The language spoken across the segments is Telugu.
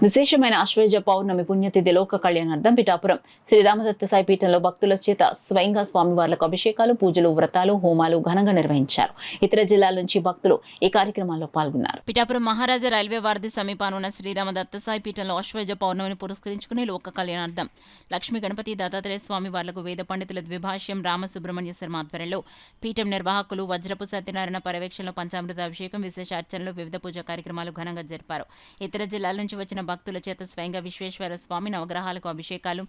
విశేషమైన ఆశ్వయుజ పౌర్ణమి పుణ్యతిథి లోక కళ్యాణార్థం పిఠాపురం శ్రీరామదత్త సాయి పీఠంలో భక్తుల చేత స్వయంగా స్వామివార్లకు అభిషేకాలు, పూజలు, వ్రతాలు, హోమాలు ఘనంగా నిర్వహించారు. ఇతర జిల్లాల నుంచి భక్తులు ఈ కార్యక్రమాల్లో పాల్గొన్నారు. పిఠాపురం మహారాజా రైల్వే వారధి సమీపాన ఉన్న శ్రీరామదత్త సాయి పీఠంలో ఆశ్వయుజ పౌర్ణమిని పురస్కరించుకుని లోక కళ్యాణార్థం లక్ష్మీ గణపతి దత్తాత్రేయ స్వామి వార్లకు వేద పండితుల ద్విభాష్యం రామసుబ్రహ్మణ్య శర్మ ఆధ్వర్యంలో పీఠం నిర్వాహకులు వజ్రపు సత్యనారాయణ పర్యవేక్షణలో పంచామృత అభిషేకం, విశేష అర్చనలు, వివిధ పూజా కార్యక్రమాలు ఘనంగా జరిపారు. ఇతర జిల్లాల నుంచి వచ్చిన భక్తుల చేత స్వయంగా విశ్వేశ్వర స్వామి నవగ్రహాలకు అభిషేకాలు,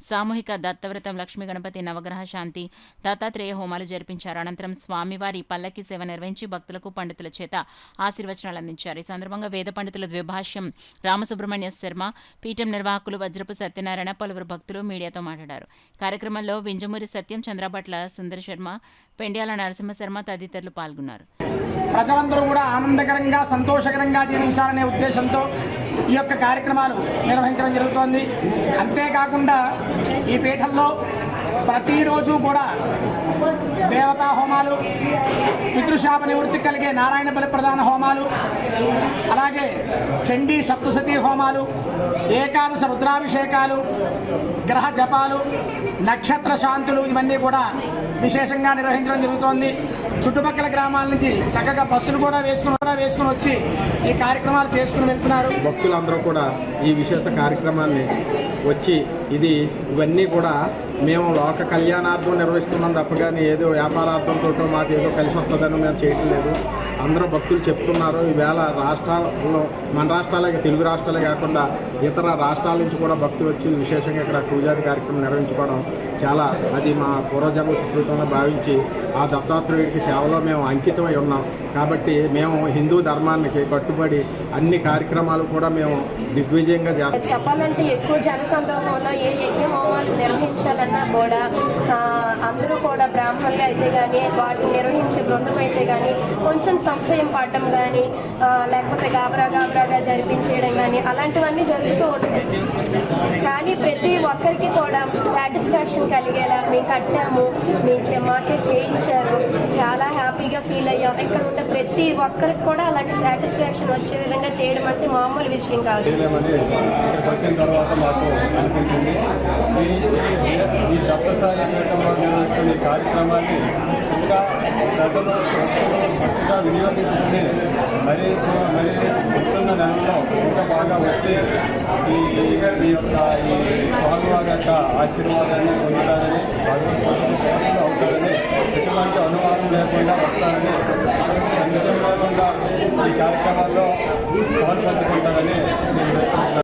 సామూహిక దత్తవ్రతం, లక్ష్మీ గణపతి నవగ్రహ శాంతి, దత్తాత్రేయ హోమాలు జరిపించారు. అనంతరం స్వామివారి పల్లకి సేవ నిర్వహించి భక్తులకు పండితుల చేత ఆశీర్వచనాలు అందించారు. ఈ సందర్భంగా వేద పండితుల ద్విభాష్యం రామసుబ్రహ్మణ్య శర్మ, పీఠం నిర్వాహకులు వజ్రపు సత్యనారాయణ, పలువురు భక్తులు మీడియాతో మాట్లాడారు. కార్యక్రమంలో వింజమూరి సత్యం, చంద్రభట్ల సుందర శర్మ, పెండ్యాల నరసింహ శర్మ తదితరులు పాల్గొన్నారు. ప్రజలందరూ కూడా ఆనందకరంగా, సంతోషకరంగా జీవించాలనే ఉద్దేశంతో ఈ యొక్క కార్యక్రమాలు నిర్వహించడం జరుగుతోంది. అంతేకాకుండా ఈ పీఠంలో ప్రతిరోజు కూడా దేవతా హోమాలు, పితృశాప నివృత్తి కలిగే నారాయణ బలి ప్రధాన హోమాలు, అలాగే చండీ సప్తసతీ హోమాలు, ఏకాదశ రుద్రాభిషేకాలు, గ్రహ జపాలు, నక్షత్ర శాంతులు ఇవన్నీ కూడా విశేషంగా నిర్వహించడం జరుగుతోంది. చుట్టుపక్కల గ్రామాల నుంచి చక్కగా బస్సులు కూడా వేసుకుని వచ్చి ఈ కార్యక్రమాలు చేసుకుని వెళ్తున్నారు. భక్తులందరూ కూడా ఈ విశేష కార్యక్రమాన్ని వచ్చి ఇవన్నీ కూడా మేము లోక కళ్యాణార్థం నిర్వహిస్తున్నాం తప్ప కానీ ఏదో వ్యాపారార్థంతో మాకు ఏదో కలిసి వస్తుందని మేము చేయటం లేదు. అందరూ భక్తులు చెప్తున్నారు. ఈవేళ రాష్ట్రాల్లో, మన రాష్ట్రాలే తెలుగు రాష్ట్రాలే కాకుండా ఇతర రాష్ట్రాల నుంచి కూడా భక్తులు వచ్చి విశేషంగా ఇక్కడ పూజాది కార్యక్రమం నిర్వహించుకోవడం చాలా అది మా పూర్వజన్మ సుకృతంగా భావించి ఆ దత్తాత్రేయుడికి సేవలో మేము అంకితమై ఉన్నాం. కాబట్టి మేము హిందూ ధర్మానికి కట్టుబడి అన్ని కార్యక్రమాలు కూడా మేము దిగ్విజయంగా చేస్తాం. చెప్పాలంటే ఎక్కువ జనసందోహంలో ఏ యజ్ఞ హోమాలు నిర్వహించాలన్నా కూడా అందరూ కూడా బ్రాహ్మణులు అయితే కానీ, వాటిని నిర్వహించే బృందం అయితే కానీ కొంచెం సంశయం పడడం కానీ, లేకపోతే గాబరాగా జరిపించేయడం కానీ అలాంటివన్నీ జరుగుతూ ఉంటాయి. కానీ ప్రతి ఒక్కరికి కూడా సాటిస్ఫాక్షన్ కలిగేలా మేము కట్టాము, మాచే చేయించారు, చాలా హ్యాపీగా ఫీల్ అయ్యాం. ఇక్కడ ఉన్న ప్రతి ఒక్కరికి కూడా అలాంటి సాటిస్ఫాక్షన్ వచ్చే విధంగా చేయడం అంటే మామూలు విషయం కాదు. వచ్చిన తర్వాత మాకు అనిపించింది ఈ దత్తసాయి పీఠంలో నిర్వహిస్తున్న ఈ కార్యక్రమాన్ని ఇంకా ప్రజలు చక్కగా వినియోగించుకుని మరి వస్తున్న నెలలో ఇంకా బాగా వచ్చి ఈ యొక్క ఈ స్వామివారి యొక్క ఆశీర్వాదాన్ని పొందడాలని, భగవద్గీత అవుతారని, ఎటువంటి అనుమానం లేకుండా వస్తారని, సంక్షేమంగా ఈ కార్యక్రమాల్లో పాల్పంచుకుంటారని